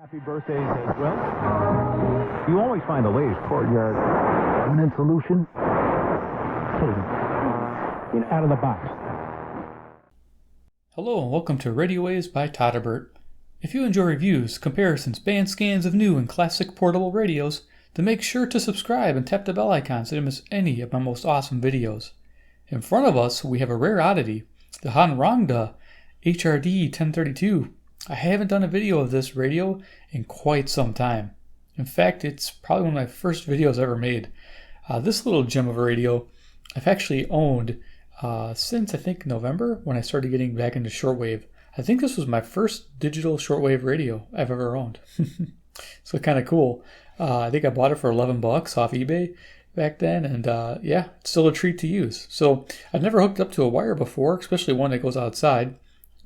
Happy birthdays as well. You always find the latest courtyard permanent solution. Out of the box. Hello and welcome to Radio Waves by Todderbert. If you enjoy reviews, comparisons, band scans of new and classic portable radios, then make sure to subscribe and tap the bell icon so you don't miss any of my most awesome videos. In front of us, we have a rare oddity, the HanRongDa HRD-1032. I haven't done a video of this radio in quite some time. In fact, it's probably one of my first videos I ever made. This little gem of a radio I've actually owned since I think November when I started getting back into shortwave. I think this was my first digital shortwave radio I've ever owned. So kind of cool. I think I bought it for $11 off eBay back then, and yeah, it's still a treat to use. So I've never hooked up to a wire before, especially one that goes outside.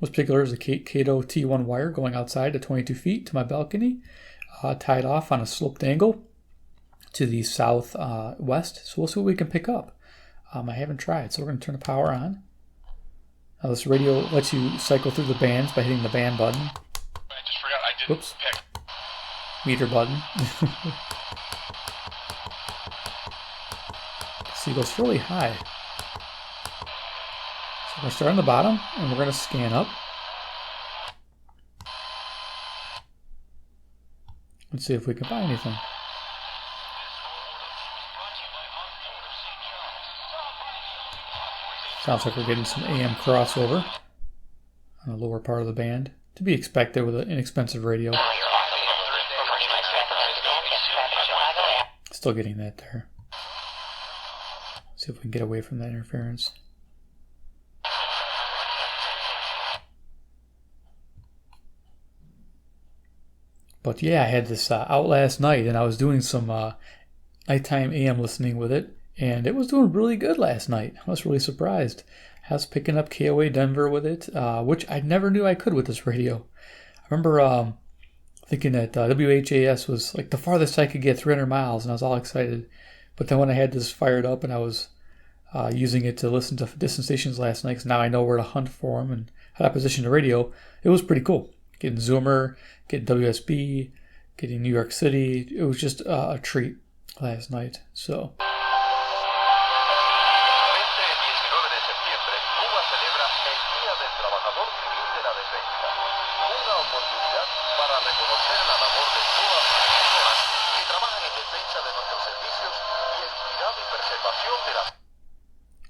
This particular is a Kato T1 wire going outside at 22 feet to my balcony, tied off on a sloped angle to the southwest. So we'll see what we can pick up. I haven't tried, so we're going to turn the power on. Now this radio lets you cycle through the bands by hitting the band button. I just forgot I didn't Whoops. pick. Meter button. See, it goes fairly high. So we're going to start on the bottom, and we're going to scan up. Let's see if we can find anything. Sounds like we're getting some AM crossover on the lower part of the band. To be expected with an inexpensive radio. Still getting that there. See if we can get away from that interference. But yeah, I had this out last night, and I was doing some nighttime AM listening with it, and it was doing really good last night. I was really surprised. I was picking up KOA Denver with it, which I never knew I could with this radio. I remember thinking that WHAS was like the farthest I could get, 300 miles, and I was all excited. But then when I had this fired up and I was using it to listen to distant stations last night, because now I know where to hunt for them and how to position the radio, it was pretty cool. Getting Zoomer, getting WSB, getting New York City. It was just a treat last night. So.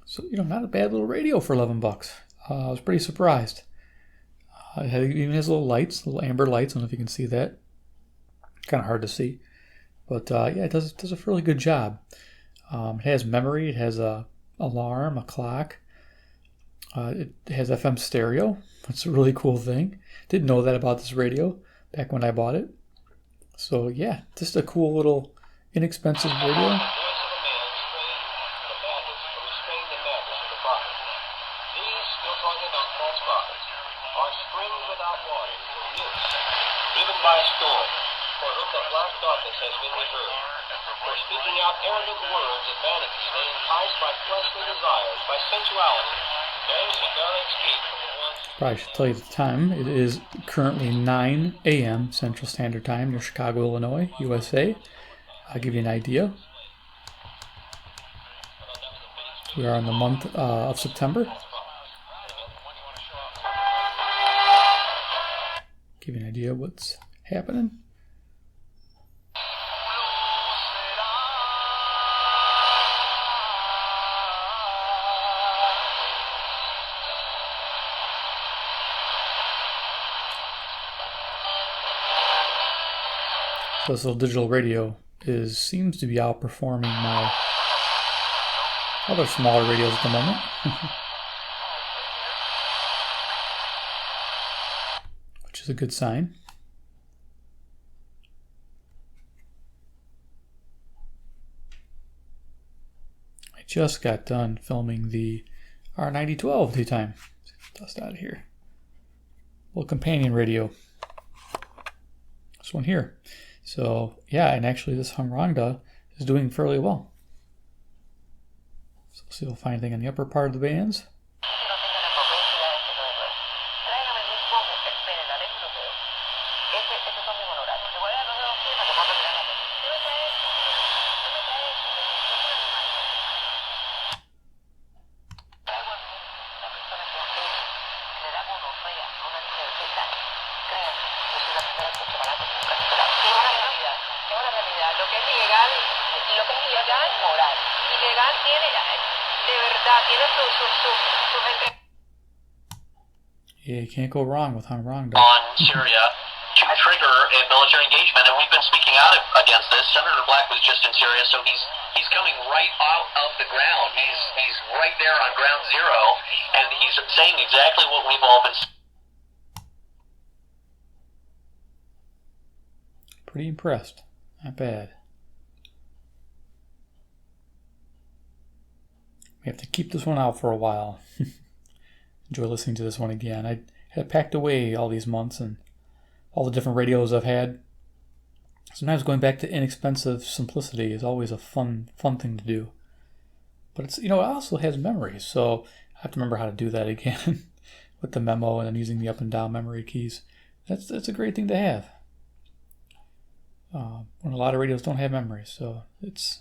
So, not a bad little radio for $11. I was pretty surprised. It even has little lights, little amber lights. I don't know if you can see that. Kind of hard to see. But yeah, it does a fairly good job. It has memory. It has a alarm, a clock. It has FM stereo. That's a really cool thing. Didn't know that about this radio back when I bought it. So yeah, just a cool little inexpensive radio. Driven by a storm, for whom the black darkness has been reserved. For speaking out arrogant words of vanity, they enticed by fleshly desires, by sensuality. They shall not escape from the ones. Probably should tell you the time. It is currently 9 a.m. Central Standard Time near Chicago, Illinois, USA. I'll give you an idea. We are in the month of September. Give you an idea of what's happening. So this little digital radio seems to be outperforming my other smaller radios at the moment. Which is a good sign. I just got done filming the R9012 daytime. Dust out of here. Little companion radio. This one here. So yeah, and actually this HanRongDa is doing fairly well. So we'll see if we'll find anything in the upper part of the bands. lo que es ilegal, moral. Ilegal tiene, de verdad, tiene sus entre... Yeah, you can't go wrong with HanRongDa. On Syria to trigger a military engagement, and we've been speaking out against this. Senator Black was just in Syria, so he's coming right out of the ground. He's right there on ground zero, and he's saying exactly what we've all been saying. Pretty impressed. Not bad. We have to keep this one out for a while. Enjoy listening to this one again. I had packed away all these months and all the different radios I've had. Sometimes going back to inexpensive simplicity is always a fun thing to do. But it's, it also has memories, so I have to remember how to do that again with the memo and then using the up and down memory keys. That's a great thing to have. When a lot of radios don't have memories, so it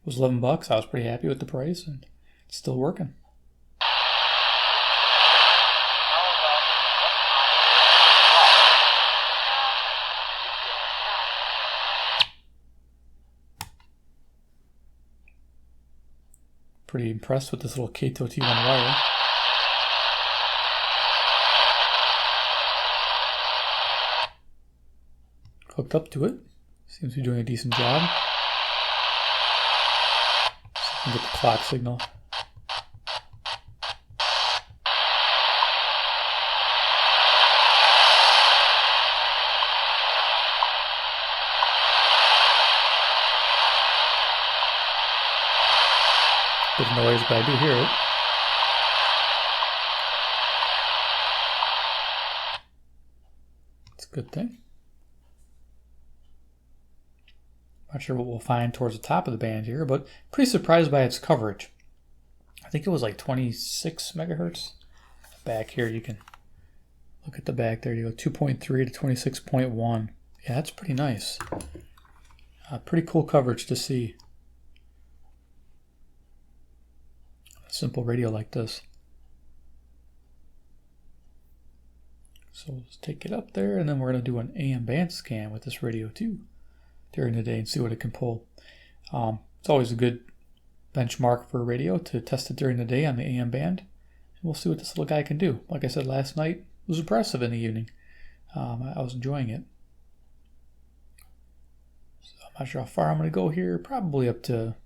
was $11. I was pretty happy with the price, and it's still working. Pretty impressed with this little Kato T1 wire. Hooked up to it. Seems to be doing a decent job. See if I can get the clock signal. Good noise, but I do hear it. It's a good thing. Not sure what we'll find towards the top of the band here, but pretty surprised by its coverage. I think it was like 26 megahertz. Back here, you can look at the back there. You go 2.3 to 26.1. Yeah, that's pretty nice. Pretty cool coverage to see. A simple radio like this. So let's take it up there, and then we're going to do an AM band scan with this radio too during the day and see what it can pull. It's always a good benchmark for a radio to test it during the day on the AM band. And we'll see what this little guy can do. Like I said last night, it was impressive in the evening. I was enjoying it. So I'm not sure how far I'm going to go here. Probably up to,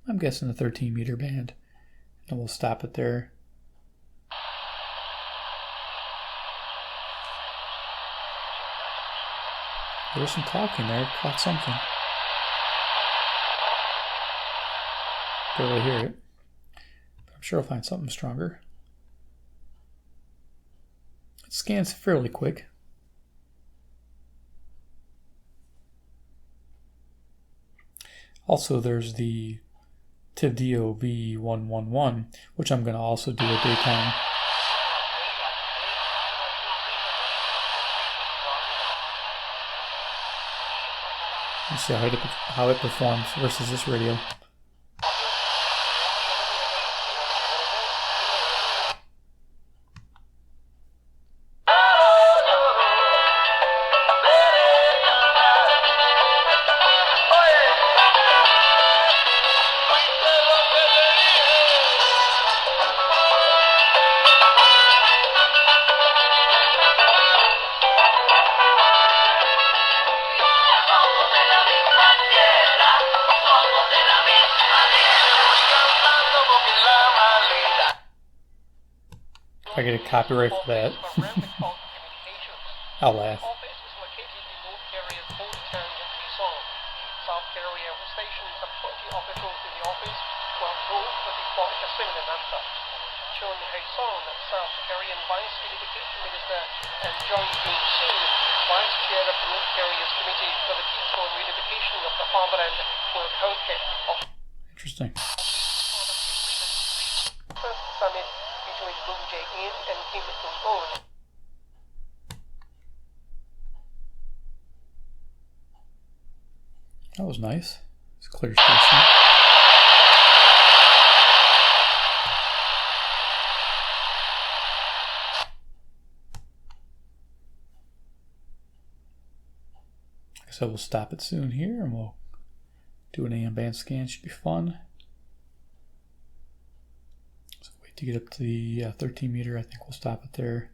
I'm guessing, the 13 meter band. And we'll stop it there. There's some talking there. Caught something. Barely hear it. But I'm sure I'll find something stronger. It scans fairly quick. Also, there's the Todderbert V111, which I'm going to also do at daytime. Let's see how it performs versus this radio. If I get a copyright for that, I'll laugh. Office is located in North Korea's port town of Kaesong. South Korea has stationed some 20 officials in the office, while both the deployed a similar number. Chun Hae-sung, South Korean Vice Education Minister, and Jung Kyung-soo, Vice Chair of North Korea's Committee for the Peaceful Reunification of the Fatherland, were co-head of Interesting. the first summit between Moon Jae-in and Kim Jong-un. That was nice. It's a clear station. So we'll stop it soon here and we'll do an AM band scan. Should be fun. So wait to get up to the 13 meter. I think we'll stop it there.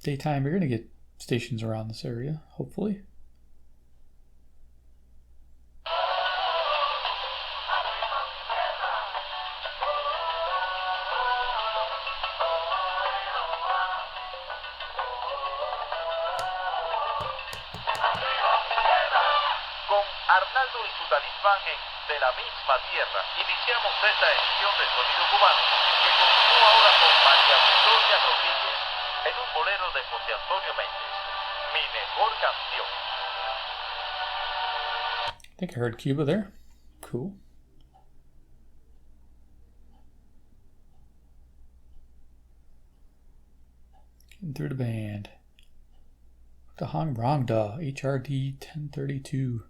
Daytime, you're going to get stations around this area, hopefully. Arnaldo y su talismán de la misma tierra. Iniciamos esta edición del Sonido Cubano, que continúa ahora con María Victoria Rodríguez, en un bolero de José Antonio Méndez, Mi Mejor Canción. I think I heard Cuba there. Cool. Getting through the band. The HanRongDa HRD-1032.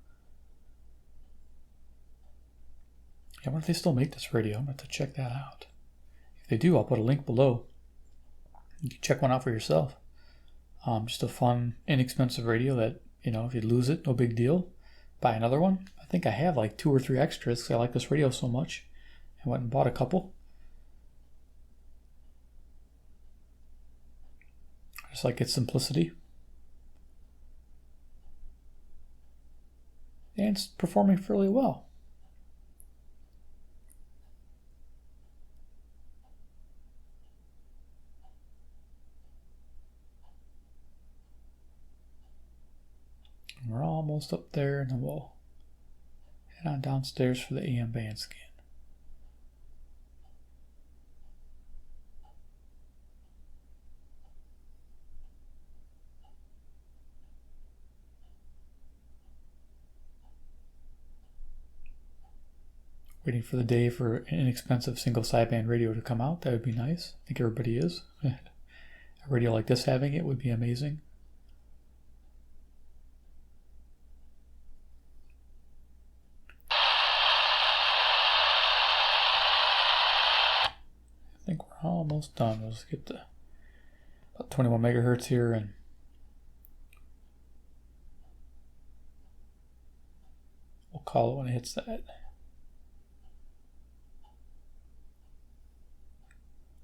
I wonder if they still make this radio. I'm going to have to check that out. If they do, I'll put a link below. You can check one out for yourself. Just a fun, inexpensive radio that, you know, if you lose it, no big deal. Buy another one. I think I have like 2 or 3 extras because I like this radio so much. I went and bought a couple. I just like its simplicity. And it's performing fairly well. We're almost up there, and then we'll head on downstairs for the AM band scan. Waiting for the day for an inexpensive single sideband radio to come out. That would be nice. I think everybody is. A radio like this having it would be amazing. I think we're almost done. We'll just get to about 21 megahertz here, and we'll call it when it hits that.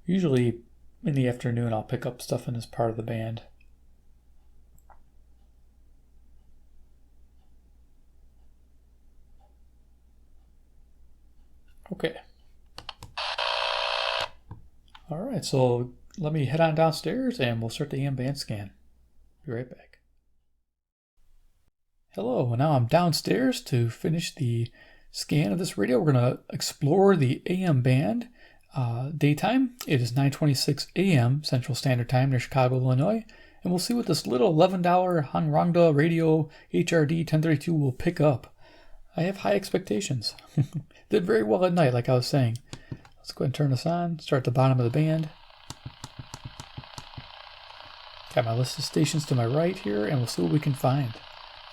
Usually in the afternoon I'll pick up stuff in this part of the band. Okay. Alright, so let me head on downstairs and we'll start the AM band scan. Be right back. Hello, and now I'm downstairs to finish the scan of this radio. We're going to explore the AM band. Daytime, it is 9:26 a.m. Central Standard Time near Chicago, Illinois, and we'll see what this little $11 HanRongDa Radio HRD-1032 will pick up. I have high expectations. Did very well at night, like I was saying. Let's go ahead and turn this on, start at the bottom of the band. Got my list of stations to my right here, and we'll see what we can find.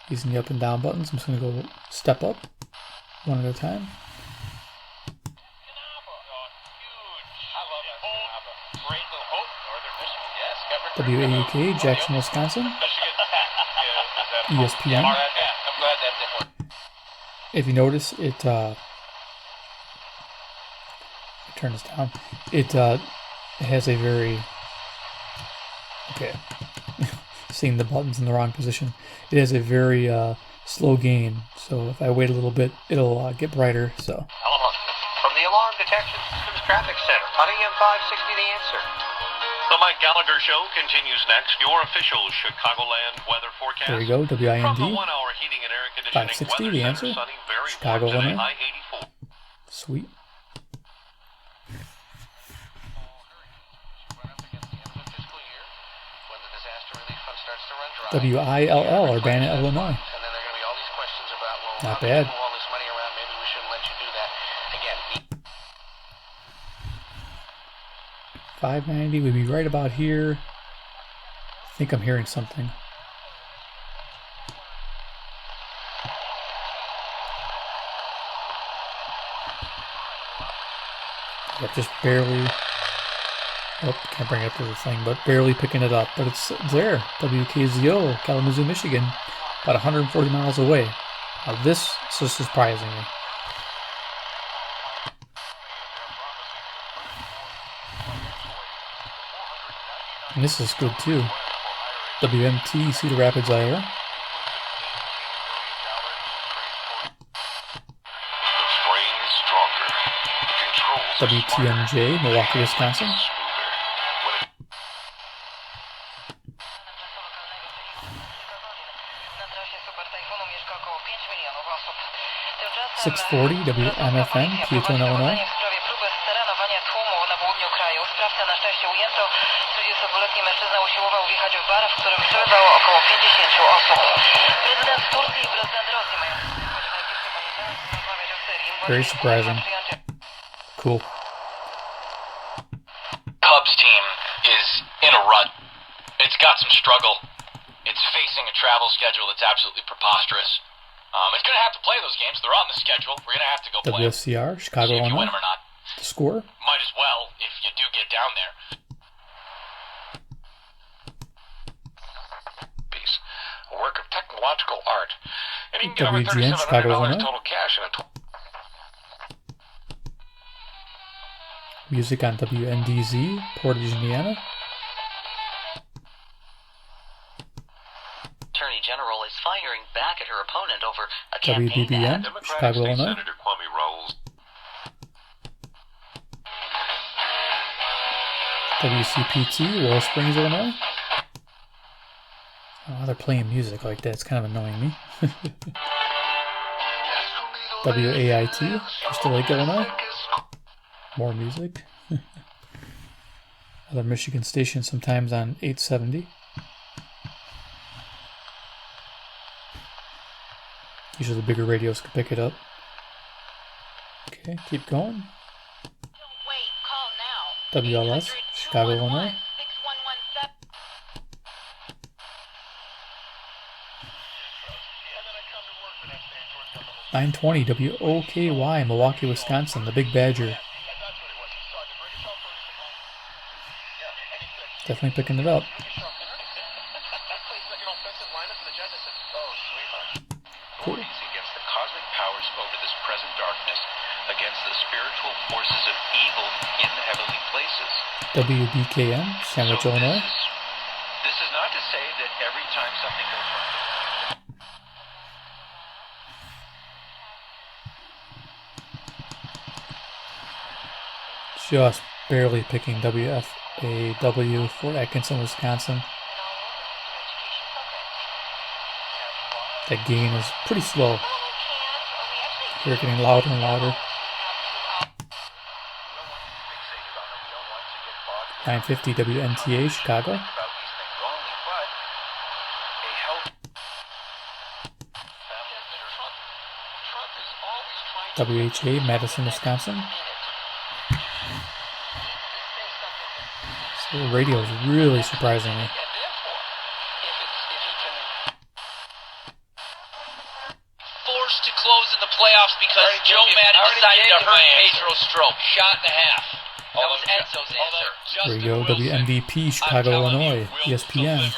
Using the up and down buttons, I'm just going to go step up, one at a time. WAUK, Jackson, Wisconsin. ESPN. If you notice, it turn this down. It has a very seeing the buttons in the wrong position. It has a very slow gain. So if I wait a little bit, it'll get brighter. So. From the Alarm Detection Systems Traffic Center on AM 560, The Answer. The Mike Gallagher Show continues next. Your official Chicagoland weather forecast. There you go, WIND. From the 1-hour heating and air conditioning 560, weather The center, Answer. sunny, very Chicago, warm today, Illinois. high 84. Sweet. WILL, Urbana, Illinois. Not bad. 590 would be right about here. I think I'm hearing something. Yep, just barely Oh, can't bring it up to the thing, but barely picking it up. But it's there. WKZO, Kalamazoo, Michigan. About 140 miles away. Now this is surprising me. And this is good too. WMT, Cedar Rapids, Iowa. WTMJ, Milwaukee, Wisconsin. .640 WMFN, Peatone, Illinois. Very surprising. Cool. Cubs team is in a rut. It's got some struggle. It's facing a travel schedule that's absolutely preposterous. It's going to have to play those games. They're on the schedule. We're going to have to go play. WSCR, Chicago, See if you Illinois. win them or not. The score? Might as well if you do get down there. Piece. A work of technological art. And you can get over WGN, Chicago, $3,700 Illinois. total cash in a Music on WNDZ, Portage, Indiana. Attorney General is firing back at her opponent over a campaign WBBN, ad. Chicago, Illinois. Senator Kwame Raoul's WCPT, Willow Springs, Illinois. Oh, they're playing music like that. It's kind of annoying me. WAIT, Crystal Lake, Illinois. More music. Other Michigan stations sometimes on 870. Usually the bigger radios can pick it up. Okay, keep going. WLS, Chicago, Illinois. 920 WOKY, Milwaukee, Wisconsin, the Big Badger. Definitely picking it up. Cool. Against the cosmic powers over this present darkness, against the spiritual forces of evil in the heavenly places. WBKM, Sandwich, Illinois. This is not to say that every time something goes wrong. Just barely picking WFAW, Fort Atkinson, Wisconsin. That gain is pretty slow. You're getting louder and louder. 950 WNTA, Chicago. WHA, Madison, Wisconsin. So the radio is really surprising me. Forced to close in the playoffs because Joe Madden decided to hurt Pedro's stroke. Shot and a half. That was Enzo's answer. Radio WMVP, Chicago, Illinois. ESPN.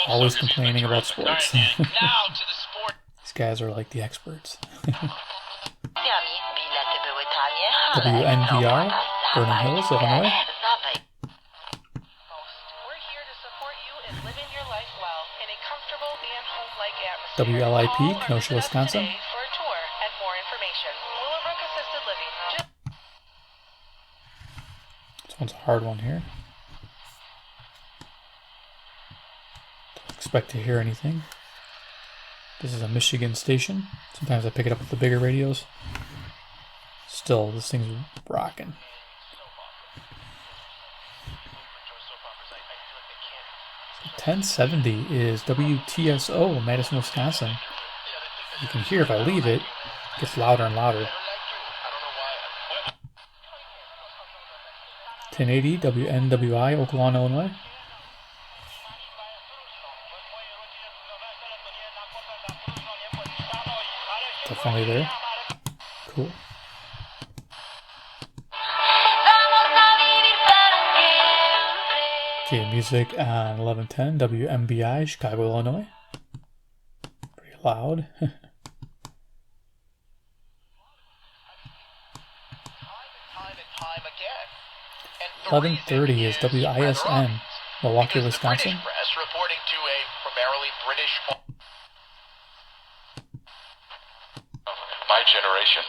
Always complaining about sports. These guys are like the experts. WNVR, Vernon Hills, Illinois. WLIP, Kenosha, Wisconsin. This one's a hard one here. Don't expect to hear anything. This is a Michigan station. Sometimes I pick it up with the bigger radios. Still, this thing's rocking. So 1070 is WTSO, Madison, Wisconsin. You can hear if I leave it, it gets louder and louder. 1080 WNWI, Oaklawn, Illinois. Definitely there. Cool. Okay, music on 1110 WMBI, Chicago, Illinois. Pretty loud. 1130 is WISN, Milwaukee, Wisconsin. Press reporting to a primarily British. My generation,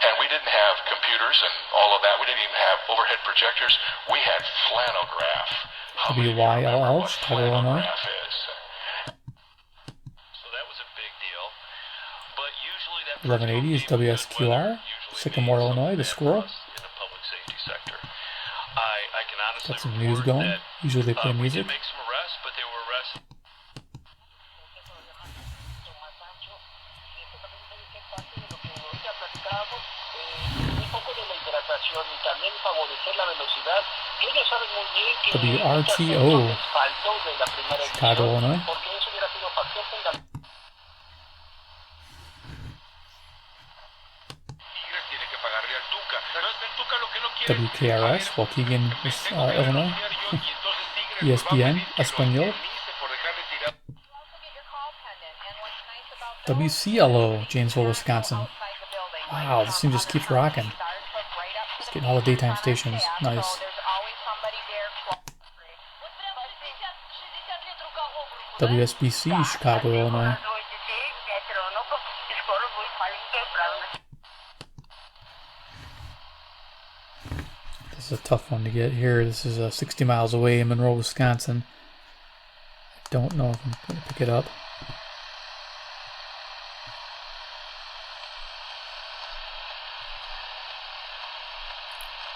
and we didn't have computers and all of that. We didn't even have overhead projectors. We had flannelgraph. WYLL, Chicago, Illinois. So that was a big deal. But usually that 1180 is WSQR, Sycamore, Illinois, the Squirrel. in the public safety sector. I can honestly Got some news going. Usually they play music. We did make some arrests, but they were arrests. WRTO, Chicago, Illinois. WKRS, Waukegan, Illinois. ESPN, Espanol. WCLO, Janesville, Wisconsin. Wow, this thing just keeps rocking. It's getting all the daytime stations. Nice. WSBC, Chicago, Illinois. This is a tough one to get here. This is 60 miles away in Monroe, Wisconsin. I don't know if I'm going to pick it up.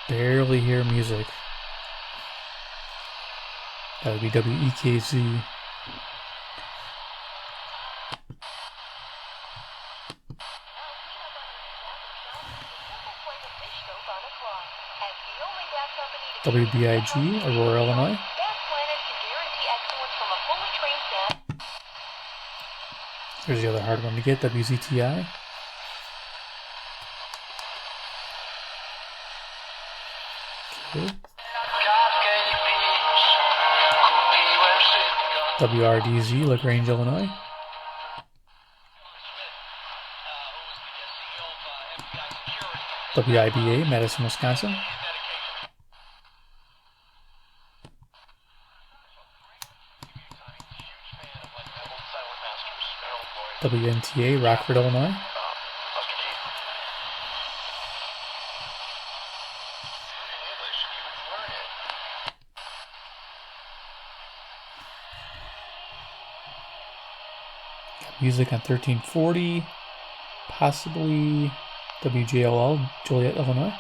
Barely hear music. That would be WEKZ. WBIG, Aurora, Illinois. There's the other hard one to get, WZTI. Okay. WRDZ, LaGrange, Illinois. WIBA, Madison, Wisconsin. WNTA, Rockford, Illinois. Got music on 1340, possibly WJLL, Joliet, Illinois.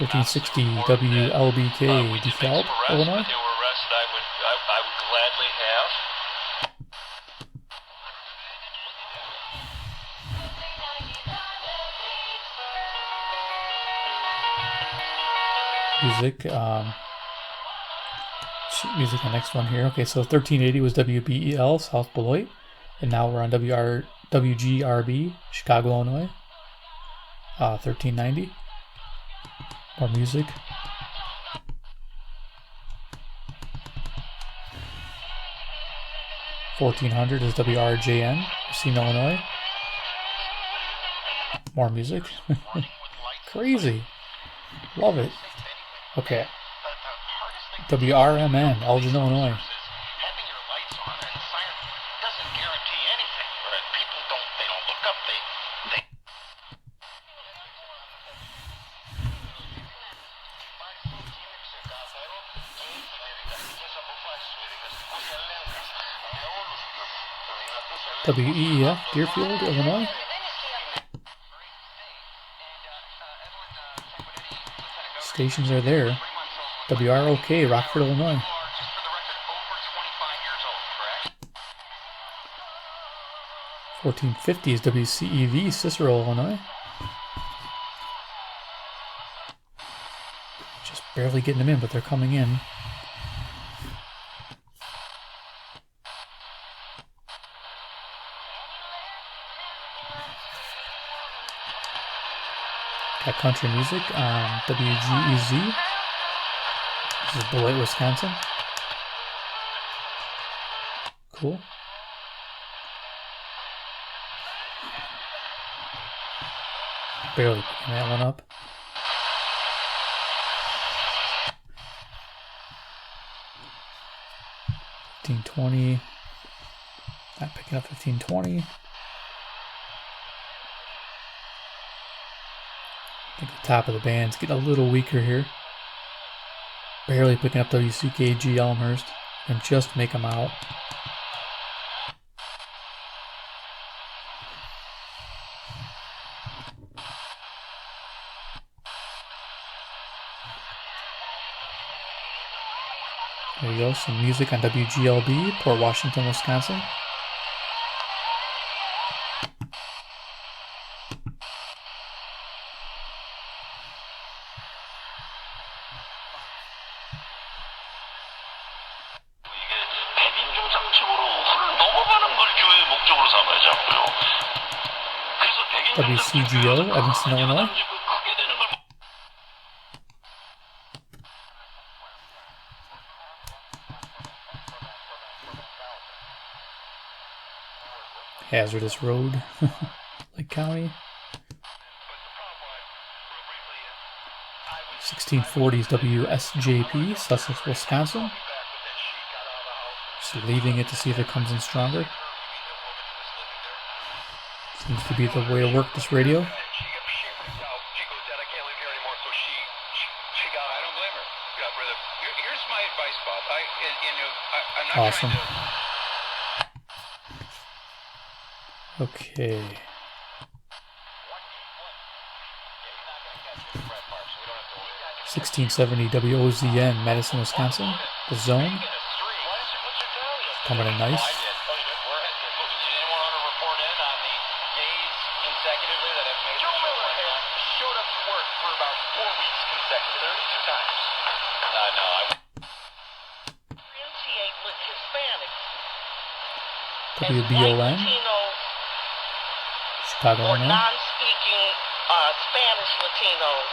1360 WLBK, DeKalb, Illinois. They were arrested. I would gladly have. Music, music, the next one here. Okay, so 1380 was WBEL, South Beloit, and now we're on WGRB, Chicago, Illinois. 1390. More music. 1400 is WRJN, Racine, Illinois. More music. Crazy. Love it. Okay. WRMN, Elgin, Illinois. Having your lights on and siren doesn't guarantee anything. Right? People don't look up. They 'WEEF, Deerfield, Illinois. Stations are there. WROK, Rockford, Illinois. 1450 is WCEV, Cicero, Illinois. Just barely getting them in, but they're coming in. Got country music on WGEZ. This is Beloit, Wisconsin. Cool. Barely picking that one up. $15.20. Not picking up $15.20. I think the top of the band's getting a little weaker here. Barely picking up WCKG Elmhurst. And just make them out. There you go, some music on WGLB, Port Washington, Wisconsin. WCGO, Evanston, Illinois. Hazardous Road, Lake County. 1640s WSJP, Sussex, Wisconsin. Just leaving it to see if it comes in stronger. Seems to be the way to work this radio. Awesome. Okay. $16.70 WOZN, Madison, Wisconsin. The Zone. Coming in nice. WBON. Chicago, Illinois. Non-speaking Spanish Latinos.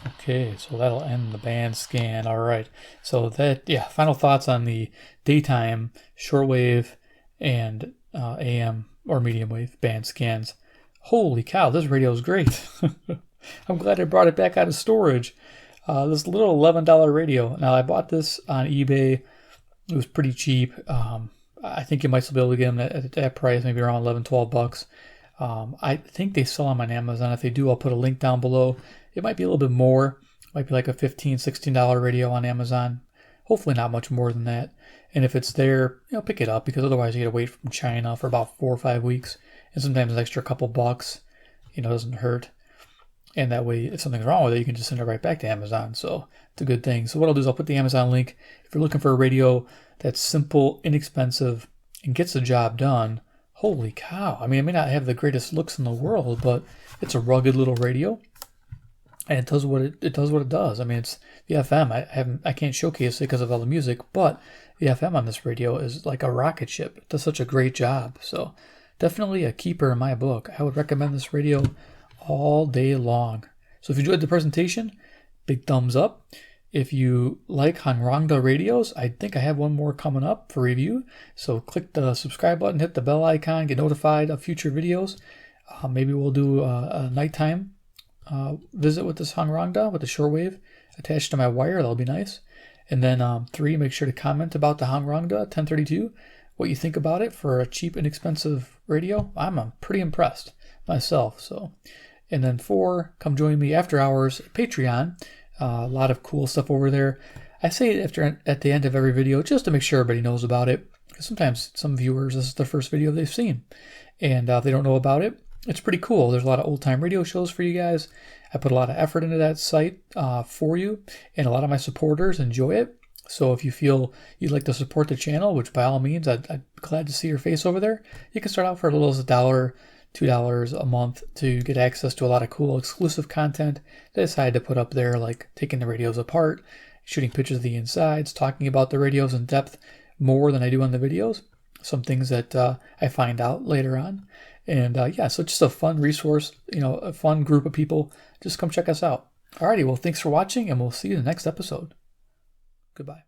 Okay, so that'll end the band scan. All right. So that, yeah, final thoughts on the daytime shortwave and AM or medium wave band scans. Holy cow, this radio is great. I'm glad I brought it back out of storage. This little $11 radio. Now, I bought this on eBay. It was pretty cheap. I think you might still be able to get them at that price, maybe around $11-12. I think they sell them on Amazon. If they do, I'll put a link down below. It might be a little bit more. It might be like a $15-16 radio on Amazon. Hopefully not much more than that. And if it's there, pick it up, because otherwise you got to wait from China for about 4 or 5 weeks. And sometimes an extra couple bucks, doesn't hurt. And that way, if something's wrong with it, you can just send it right back to Amazon. So it's a good thing. So what I'll do is I'll put the Amazon link. If you're looking for a radio that's simple, inexpensive, and gets the job done, holy cow. I mean, it may not have the greatest looks in the world, but it's a rugged little radio. And it does what it does. I mean, it's the FM. I can't showcase it because of all the music, but the FM on this radio is like a rocket ship. It does such a great job. So definitely a keeper in my book. I would recommend this radio all day long. So if you enjoyed the presentation, big thumbs up. If you like HanRongDa radios, I think I have one more coming up for review. So click the subscribe button, hit the bell icon, get notified of future videos. Maybe we'll do a nighttime visit with this HanRongDa with the shortwave attached to my wire. That'll be nice. And then 3, make sure to comment about the HanRongDa 1032, what you think about it for a cheap, inexpensive radio. I'm pretty impressed myself. So, and then 4, come join me after hours at Patreon. A lot of cool stuff over there. I say it at the end of every video just to make sure everybody knows about it. Because sometimes some viewers, this is the first video they've seen. And if they don't know about it, it's pretty cool. There's a lot of old-time radio shows for you guys. I put a lot of effort into that site for you. And a lot of my supporters enjoy it. So if you feel you'd like to support the channel, which by all means, I'd be glad to see your face over there. You can start out for as little as $1, $2 a month to get access to a lot of cool exclusive content that I decided to put up there, like taking the radios apart, shooting pictures of the insides, talking about the radios in depth more than I do on the videos. Some things that I find out later on. And yeah, so just a fun resource, a fun group of people. Just come check us out. Alrighty, well, thanks for watching, and we'll see you in the next episode. Goodbye.